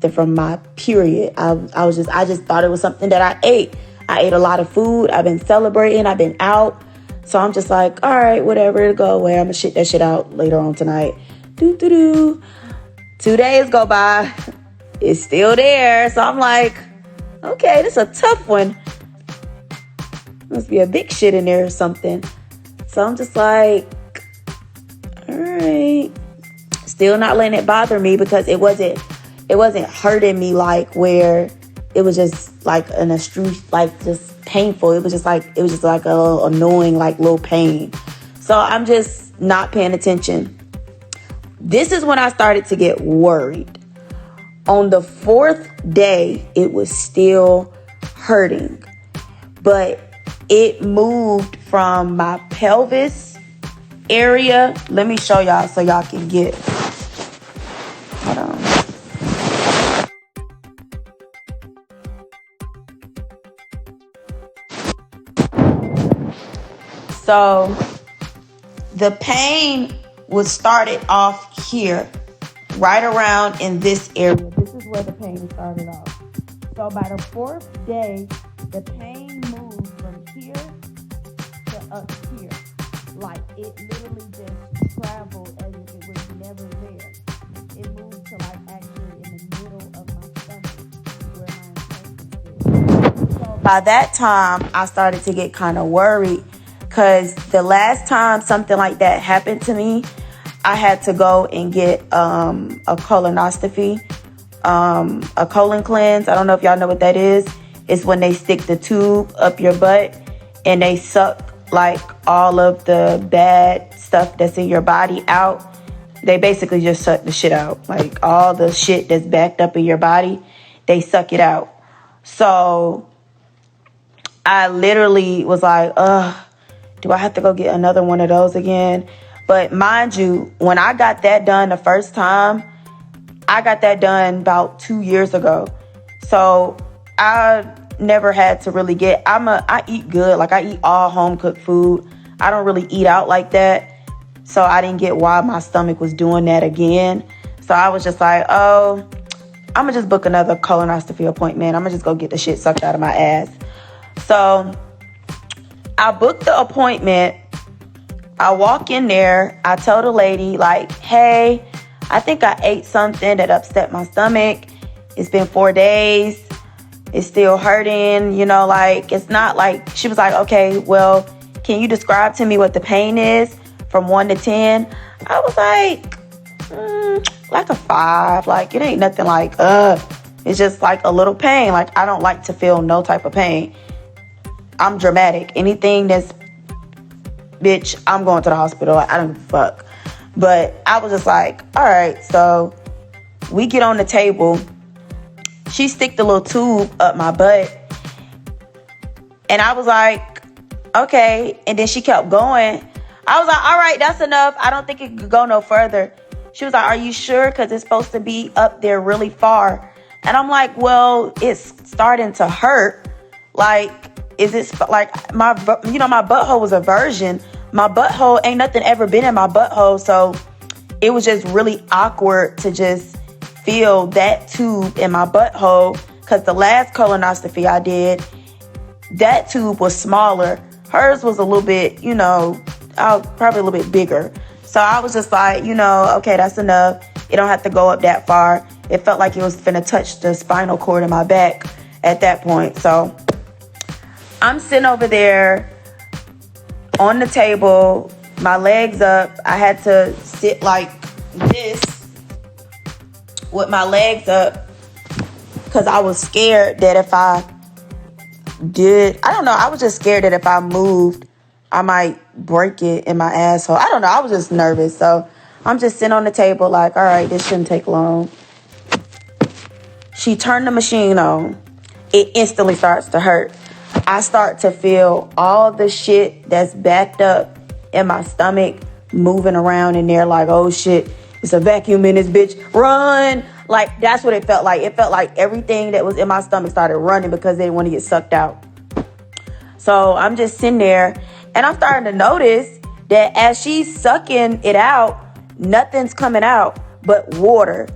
something from my period. I just thought it was something that I ate. I ate a lot of food. I've been celebrating. I've been out. So I'm just like, all right, whatever, it'll go away. I'm going to shit that shit out later on tonight. 2 days go by. It's still there. So I'm like, okay, this is a tough one. Must be a big shit in there or something. So I'm just like, all right. Still not letting it bother me because it wasn't hurting me like where it was just like an extreme, like just painful. It was just like a little annoying, like little pain. So I'm just not paying attention. This is when I started to get worried. On the 4th day, it was still hurting, but it moved from my pelvis area. Let me show y'all so y'all can get. Hold on. So the pain was started off here, right around in this area. This is where the pain started off. So by the 4th day, the pain moved from here to up here. Like it literally just traveled as if it was never there. It moved to like actually in the middle of my stomach where my intestines is. So by that time, I started to get kind of worried because the last time something like that happened to me, I had to go and get a colonoscopy, a colon cleanse. I don't know if y'all know what that is. It's when they stick the tube up your butt and they suck like all of the bad stuff that's in your body out. They basically just suck the shit out. Like all the shit that's backed up in your body, they suck it out. So I literally was like, do I have to go get another one of those again? But mind you, when I got that done the first time, I got that done about 2 years ago. So I never had to really get, I eat good. Like I eat all home cooked food. I don't really eat out like that. So I didn't get why my stomach was doing that again. So I was just like, oh, I'm gonna just book another colonoscopy appointment. I'm gonna just go get the shit sucked out of my ass. So I booked the appointment. I walk in there. I tell the lady like, hey, I think I ate something that upset my stomach. It's been 4 days. It's still hurting, you know, like it's not like, she was like, okay, well, can you describe to me what the pain is from 1 to 10? I was like a 5. Like it ain't nothing like, it's just like a little pain. Like I don't like to feel no type of pain. I'm dramatic. Anything that's, bitch, I'm going to the hospital. I don't give a fuck. But I was just like, all right. So we get on the table. She stick the little tube up my butt. And I was like, okay. And then she kept going. I was like, all right, that's enough. I don't think it could go no further. She was like, are you sure? Because it's supposed to be up there really far. And I'm like, well, it's starting to hurt. Like, is it like my butthole was a virgin. My butthole ain't nothing ever been in my butthole. So it was just really awkward to just feel that tube in my butthole. Because the last colonoscopy I did, that tube was smaller. Hers was a little bit, probably a little bit bigger. So I was just like, okay, that's enough. It don't have to go up that far. It felt like it was finna touch the spinal cord in my back at that point. So I'm sitting over there on the table, my legs up. I had to sit like this with my legs up because I was scared that if I was just scared that if I moved, I might break it in my asshole. I don't know. I was just nervous. So I'm just sitting on the table like, all right, this shouldn't take long. She turned the machine on. It instantly starts to hurt. I start to feel all the shit that's backed up in my stomach moving around in there like, oh shit, it's a vacuum in this bitch. Run. Like, that's what it felt like. It felt like everything that was in my stomach started running because they didn't want to get sucked out. So I'm just sitting there and I'm starting to notice that as she's sucking it out, nothing's coming out but water.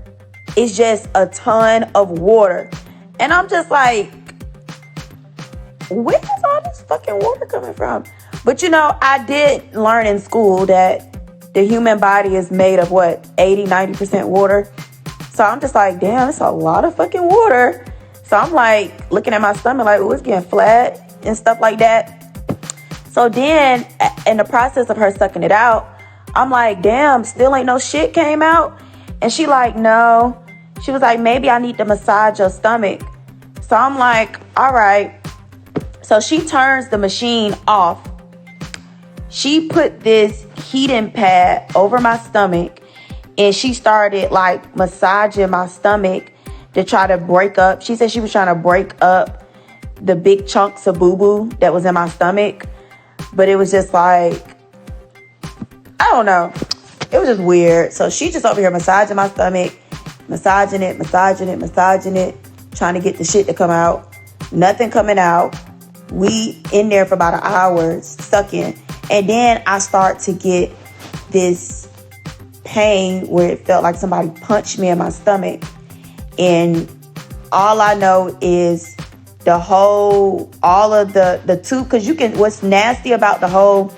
it's just a ton of water. And I'm just like, where is all this fucking water coming from? But I did learn in school that the human body is made of 80-90% water. So I'm just like, damn, it's a lot of fucking water. So I'm like looking at my stomach like, oh, it's getting flat and stuff like that. So then in the process of her sucking it out, I'm like, damn, still ain't no shit came out. And she like, no. She was like, maybe I need to massage your stomach. So I'm like, all right. So she turns the machine off. She put this heating pad over my stomach, and she started like massaging my stomach to try to break up. She said she was trying to break up the big chunks of boo-boo that was in my stomach. But it was just like, I don't know. It was just weird. So she just over here massaging my stomach, massaging it, trying to get the shit to come out. Nothing coming out. We in there for about an hour sucking. And then I start to get this pain where it felt like somebody punched me in my stomach. And all I know is all of the tube, because what's nasty about the whole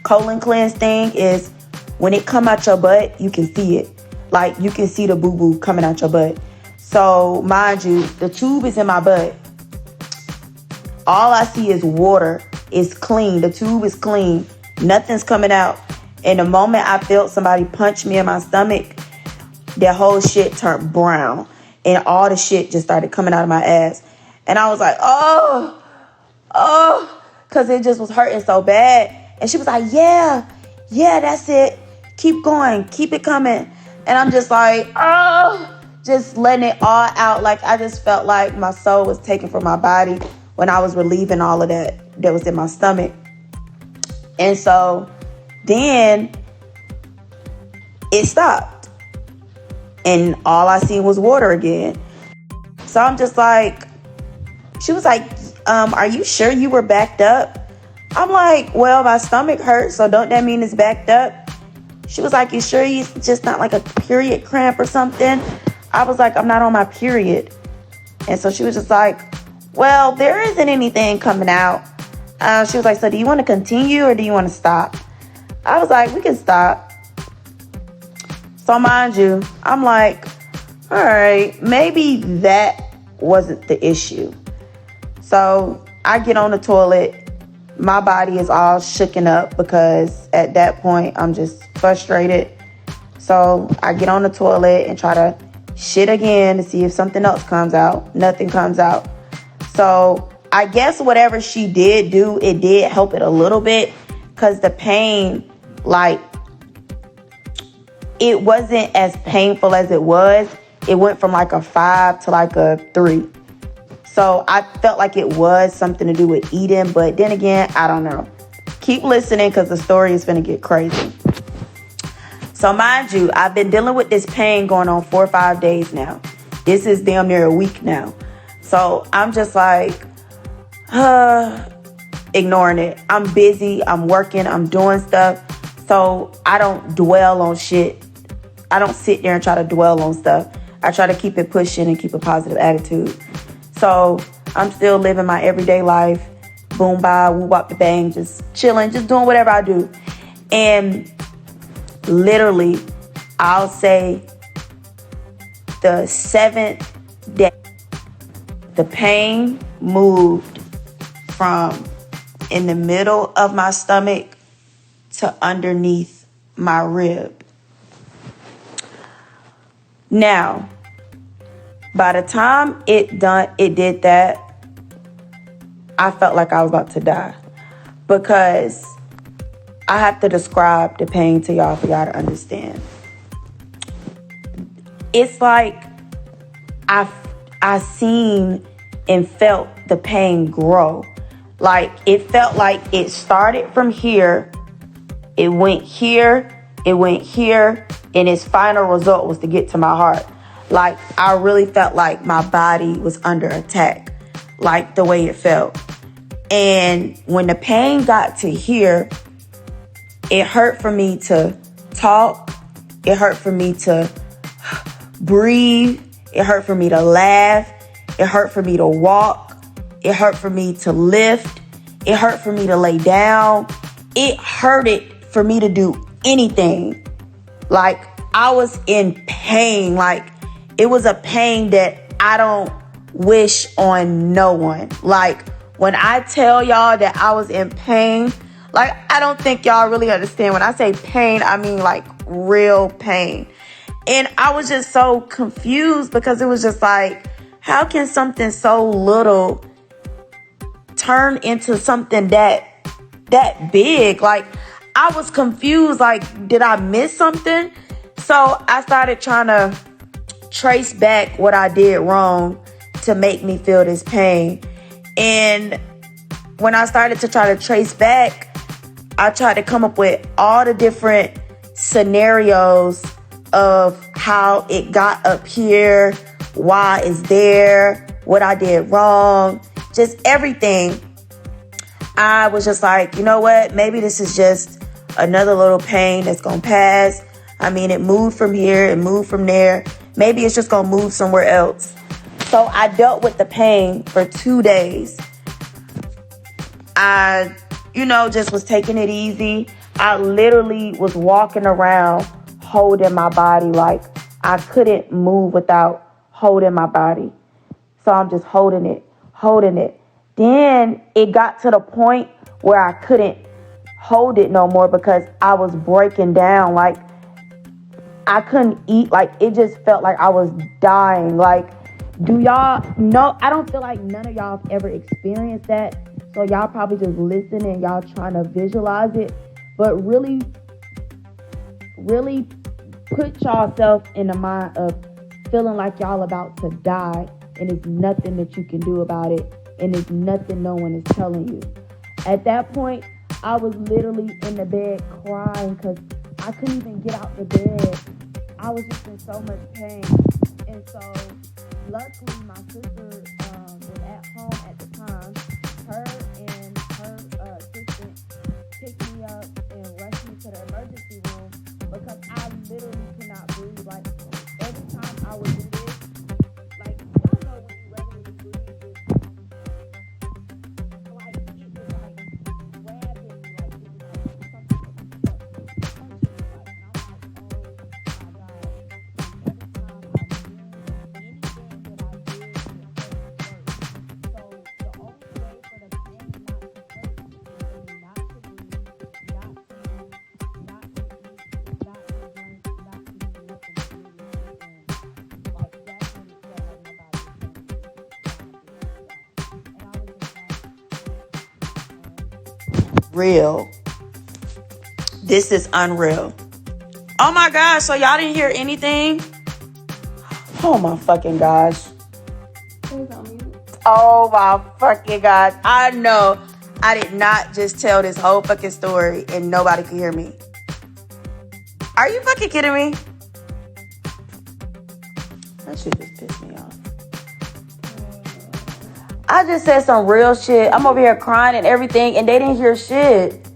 colon cleanse thing is when it come out your butt, you can see it. Like, you can see the boo-boo coming out your butt. So, mind you, the tube is in my butt. All I see is water. It's clean. The tube is clean. Nothing's coming out. And the moment I felt somebody punch me in my stomach, that whole shit turned brown. And all the shit just started coming out of my ass. And I was like, oh, because it just was hurting so bad. And she was like, yeah, that's it. Keep going. Keep it coming. And I'm just like, just letting it all out. Like, I just felt like my soul was taken from my body when I was relieving all of that was in my stomach. And so then it stopped. And all I seen was water again. So I'm just like, she was like, are you sure you were backed up? I'm like, well, my stomach hurts, so don't that mean it's backed up? She was like, you sure it's just not like a period cramp or something? I was like, I'm not on my period. And so she was just like, well, there isn't anything coming out. She was like, so do you want to continue or do you want to stop? I was like, we can stop. So mind you, I'm like, all right, maybe that wasn't the issue. So I get on the toilet. My body is all shooken up because at that point I'm just frustrated. So I get on the toilet and try to shit again to see if something else comes out. Nothing comes out. So I guess whatever she did do, it did help it a little bit, because the pain, like, it wasn't as painful as it was. It went from like a 5 to like a 3. So I felt like it was something to do with eating. But then again, I don't know. Keep listening because the story is going to get crazy. So mind you, I've been dealing with this pain going on 4 or 5 days now. This is damn near a week now. So I'm just like, ignoring it. I'm busy. I'm working. I'm doing stuff. So I don't dwell on shit. I don't sit there and try to dwell on stuff. I try to keep it pushing and keep a positive attitude. So I'm still living my everyday life. Boom, bye, woo, wop, bang, just chilling, just doing whatever I do. And literally, I'll say the 7th day, the pain moved from in the middle of my stomach to underneath my rib. Now, by the time it did that, I felt like I was about to die, because I have to describe the pain to y'all for y'all to understand. It's like I seen and felt the pain grow. Like, it felt like it started from here, it went here, and its final result was to get to my heart. Like, I really felt like my body was under attack, like the way it felt. And when the pain got to here, it hurt for me to talk. It hurt for me to breathe. It hurt for me to laugh. It hurt for me to walk. It hurt for me to lift. It hurt for me to lay down. It hurted for me to do anything. Like, I was in pain. Like, it was a pain that I don't wish on no one. Like, when I tell y'all that I was in pain, like, I don't think y'all really understand. When I say pain, I mean like real pain. And I was just so confused because it was just like, how can something so little turn into something that big? Like, I was confused. Like, did I miss something? So I started trying to trace back what I did wrong to make me feel this pain. And when I started to try to trace back, I tried to come up with all the different scenarios of how it got up here, why it's there, what I did wrong, just everything. I was just like, you know what? Maybe this is just another little pain that's going to pass. I mean, it moved from here, it moved from there. Maybe it's just going to move somewhere else. So I dealt with the pain for 2 days. I, just was taking it easy. I literally was walking around holding my body. Like, I couldn't move without holding my body. So I'm just holding it. Then it got to the point where I couldn't hold it no more because I was breaking down. Like, I couldn't eat. Like, it just felt like I was dying. Like, do y'all know? I don't feel like none of y'all have ever experienced that. So y'all probably just listen and y'all trying to visualize it. But really, really put yourself in the mind of feeling like y'all about to die. And there's nothing that you can do about it. And there's nothing no one is telling you. At that point, I was literally in the bed crying because I couldn't even get out the bed. I was just in so much pain. And so, luckily, my sister was at home at the time. Her and her assistant picked me up and rushed me to the emergency room because I literally could not breathe. Like, every time I would do this, like, y'all know when you regularly breathe, it's like, it was like grabbing me, like, it was like something that was punching me. Like, and I'm like, oh my God. Every time I moved, anything that I did, it hurt first. So the only way for the pain not to hurt is for me not to breathe, not to move, not to eat, not to drink, not to do nothing serious. And like, that's when it felt like my body was telling me to stop. And I was just like, real. This is unreal. Oh my gosh, so y'all didn't hear anything? Oh my fucking gosh. Oh my fucking gosh. I know I did not just tell this whole fucking story and nobody could hear me. Are you fucking kidding me? That shit just pissed me off. I just said some real shit. I'm over here crying and everything and they didn't hear shit.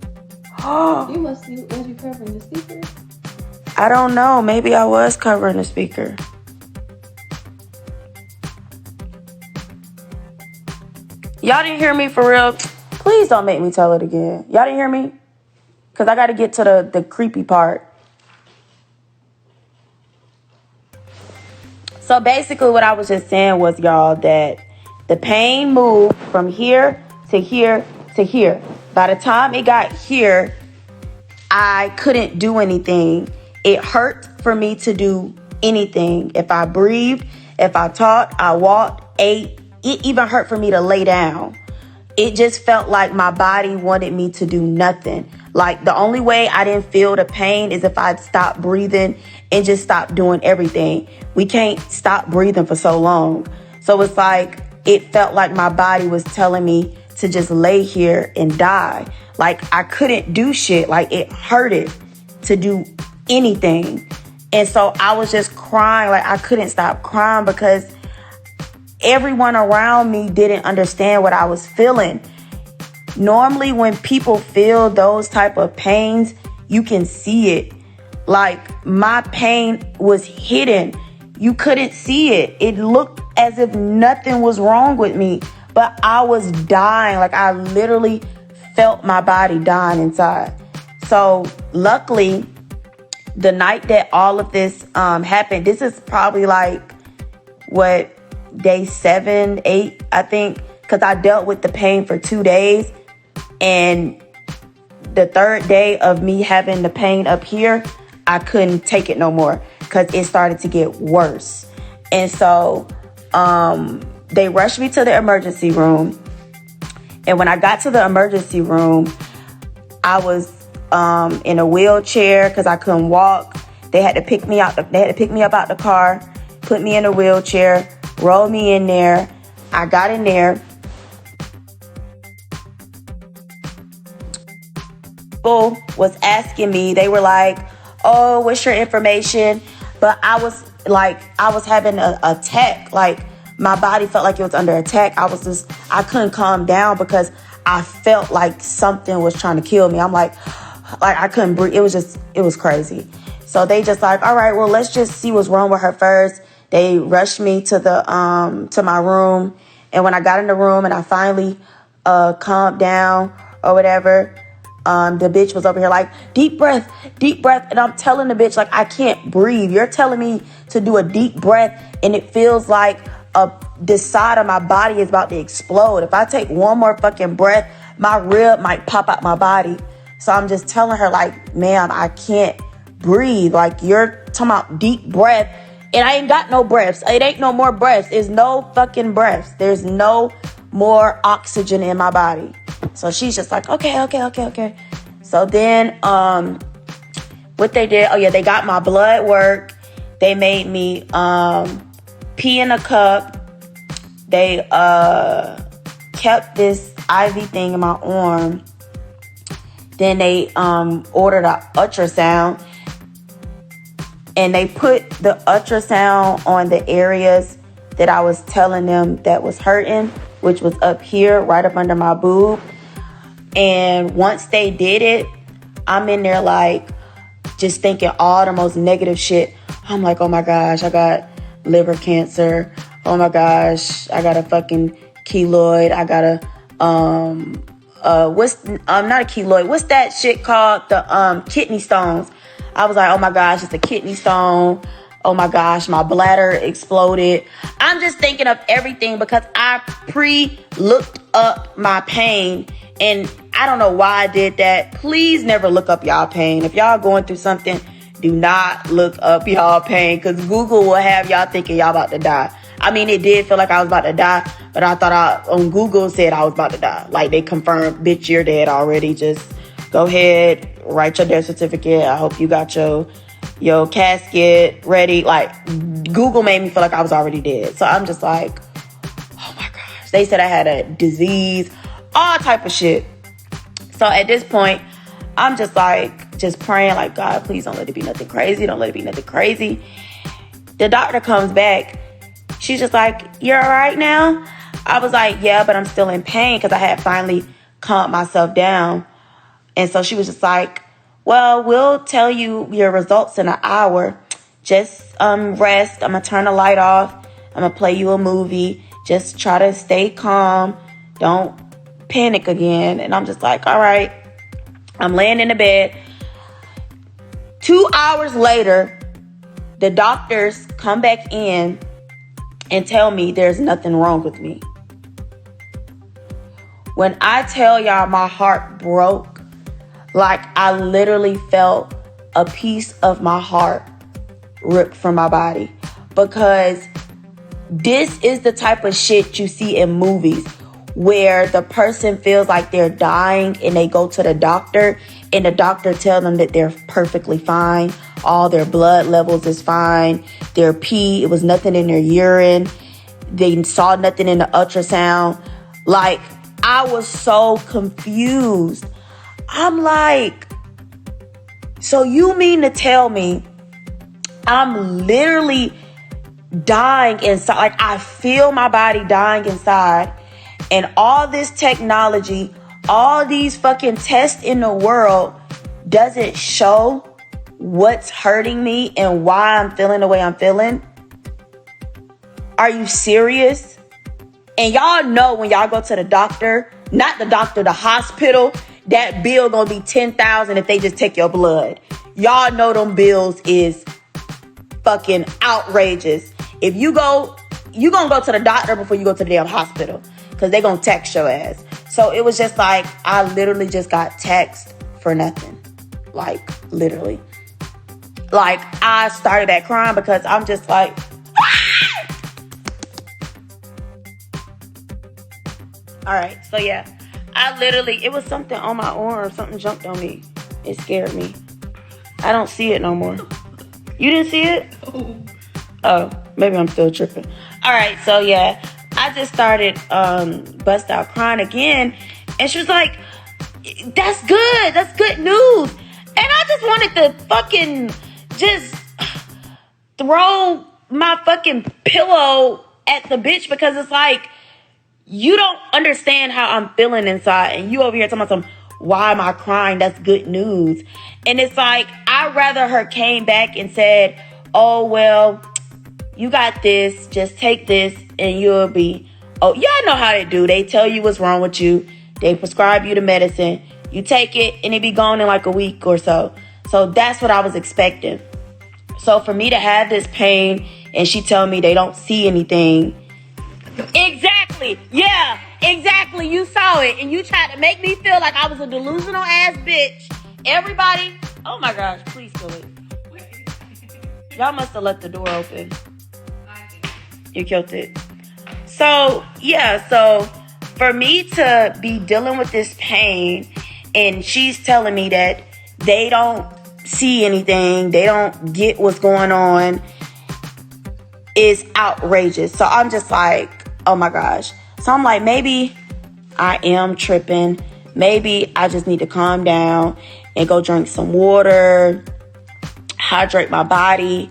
Was you covering the speaker? I don't know. Maybe I was covering the speaker. Y'all didn't hear me for real? Please don't make me tell it again. Y'all didn't hear me? Because I got to get to the creepy part. So basically what I was just saying was, y'all, that the pain moved from here to here to here. By the time it got here, I couldn't do anything. It hurt for me to do anything. If I breathed, if I talked, I walked, ate, it even hurt for me to lay down. It just felt like my body wanted me to do nothing. Like, the only way I didn't feel the pain is if I'd stop breathing and just stop doing everything. We can't stop breathing for so long. So it's like, it felt like my body was telling me to just lay here and die. Like, I couldn't do shit. Like, it hurted to do anything. And so I was just crying. Like, I couldn't stop crying because everyone around me didn't understand what I was feeling. Normally, when people feel those type of pains, you can see it. Like, my pain was hidden. You couldn't see it. It looked as if nothing was wrong with me, but I was dying. Like, I literally felt my body dying inside. So luckily, the night that all of this happened, this is probably like, what, day 7, 8, I think, because I dealt with the pain for 2 days. And the third day of me having the pain up here, I couldn't take it no more because it started to get worse. And so they rushed me to the emergency room. And when I got to the emergency room, I was in a wheelchair because I couldn't walk. They had to pick me up out the car, put me in a wheelchair, roll me in there. I got in there. People was asking me, they were like, oh, what's your information? But I was having an attack. Like, my body felt like it was under attack. I couldn't calm down because I felt like something was trying to kill me. I'm like I couldn't breathe. It was crazy. So they just like, all right, well, let's just see what's wrong with her first. They rushed me to to my room. And when I got in the room and I finally calmed down or whatever, the bitch was over here like, deep breath. And I'm telling the bitch, like, I can't breathe. You're telling me to do a deep breath and it feels like this side of my body is about to explode. If I take one more fucking breath, my rib might pop out my body. So I'm just telling her, like, ma'am, I can't breathe. Like, you're talking about deep breath and I ain't got no breaths. It ain't no more breaths. There's no fucking breaths. There's no more oxygen in my body. So she's just like, okay. So then what they did, they got my blood work. They made me pee in a cup. They kept this IV thing in my arm. Then they ordered an ultrasound. And they put the ultrasound on the areas that I was telling them that was hurting, which was up here, right up under my boob. And once they did it, I'm in there like just thinking all the most negative shit. I'm like, oh my gosh, I got liver cancer. Oh my gosh, I got a fucking keloid. I got a not a keloid. What's that shit called? The kidney stones. I was like, oh my gosh, it's a kidney stone. Oh my gosh, my bladder exploded. I'm just thinking of everything because I looked up my pain. And I don't know why I did that. Please never look up y'all pain. If y'all going through something, do not look up y'all pain because Google will have y'all thinking y'all about to die. I mean, it did feel like I was about to die, but I thought on Google said I was about to die. Like, they confirmed, bitch, you're dead already. Just go ahead, write your death certificate. I hope you got your casket ready. Like, Google made me feel like I was already dead. So I'm just like, oh my gosh. They said I had a disease, all type of shit. So at this point, I'm just praying like, God, please don't let it be nothing crazy. Don't let it be nothing crazy. The doctor comes back. She's just like, you're all right now? I was like, yeah, but I'm still in pain because I had finally calmed myself down. And so she was just like, well, we'll tell you your results in an hour. Just rest. I'm going to turn the light off. I'm going to play you a movie. Just try to stay calm. Don't panic again. And I'm just like, all right. I'm laying in the bed. 2 hours later, the doctors come back in and tell me there's nothing wrong with me. When I tell y'all my heart broke, like I literally felt a piece of my heart ripped from my body. Because this is the type of shit you see in movies where the person feels like they're dying and they go to the doctor and the doctor tells them that they're perfectly fine. All their blood levels is fine. Their pee, it was nothing in their urine. They saw nothing in the ultrasound. Like, I was so confused. I'm like, so you mean to tell me I'm literally dying inside? Like, I feel my body dying inside. And all this technology, all these fucking tests in the world doesn't show what's hurting me and why I'm feeling the way I'm feeling. Are you serious? And y'all know when y'all go to the doctor, not the doctor, the hospital, that bill gonna be $10,000 if they just take your blood. Y'all know them bills is fucking outrageous. If you gonna go to the doctor before you go to the damn hospital, because they gonna tax your ass. So it was just like, I literally just got taxed for nothing. Like, literally. Like, I started back crying because I'm just like, all right, so yeah, it was something on my arm. Something jumped on me. It scared me. I don't see it no more. You didn't see it? Oh, maybe I'm still tripping. All right, so yeah, I just started bust out crying again. And she was like, that's good. That's good news. And I just wanted to fucking just throw my fucking pillow at the bitch, because it's like, you don't understand how I'm feeling inside. And you over here talking about why am I crying? That's good news. And it's like, I'd rather her came back and said, oh, well, you got this. Just take this and you'll be, oh, y'all know how they do. They tell you what's wrong with you. They prescribe you the medicine. You take it and it be gone in like a week or so. So that's what I was expecting. So for me to have this pain and she tell me they don't see anything. Exactly. Yeah, exactly. You saw it and you tried to make me feel like I was a delusional ass bitch. Everybody, oh my gosh, please do it. Y'all must have left the door open. You killed it. So, yeah, so for me to be dealing with this pain and she's telling me that they don't see anything, they don't get what's going on, is outrageous. So I'm just like, oh my gosh. So I'm like, maybe I am tripping. Maybe I just need to calm down and go drink some water, hydrate my body,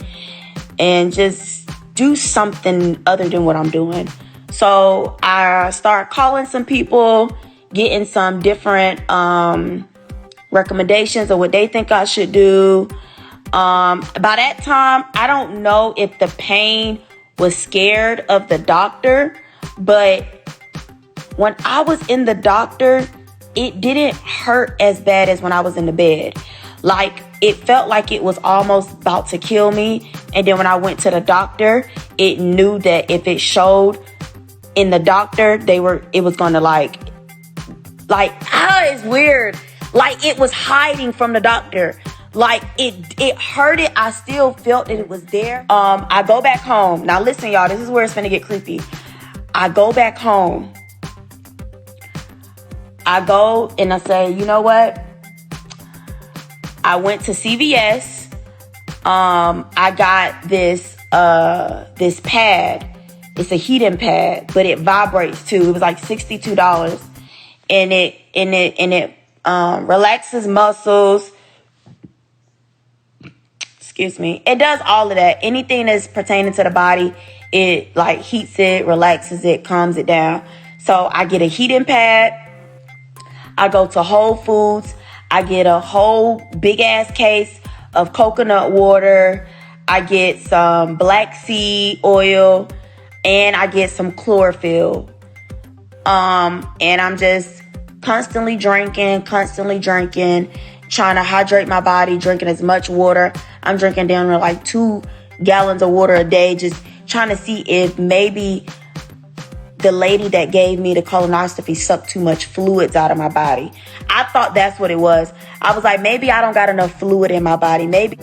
and just do something other than what I'm doing. So I start calling some people, getting some different recommendations of what they think I should do. By that time, I don't know if the pain was scared of the doctor, but when I was in the doctor, it didn't hurt as bad as when I was in the bed. Like, it felt like it was almost about to kill me. And then when I went to the doctor, it knew that if it showed in the doctor, it was gonna it's weird. Like, it was hiding from the doctor. Like, it hurt it. I still felt that it was there. I go back home. Now listen, y'all, this is where it's gonna get creepy. I go back home. I go and I say, you know what? I went to CVS. I got this pad. It's a heating pad, but it vibrates too. It was like $62. And it relaxes muscles. Excuse me. It does all of that. Anything that's pertaining to the body, it like heats it, relaxes it, calms it down. So I get a heating pad. I go to Whole Foods. I get a whole big ass case of coconut water. I get some black seed oil, and I get some chlorophyll. And I'm just constantly drinking, trying to hydrate my body, drinking as much water. I'm drinking down to like 2 gallons of water a day, just trying to see if maybe the lady that gave me the colonoscopy sucked too much fluids out of my body. I thought that's what it was. I was like, maybe I don't got enough fluid in my body. Maybe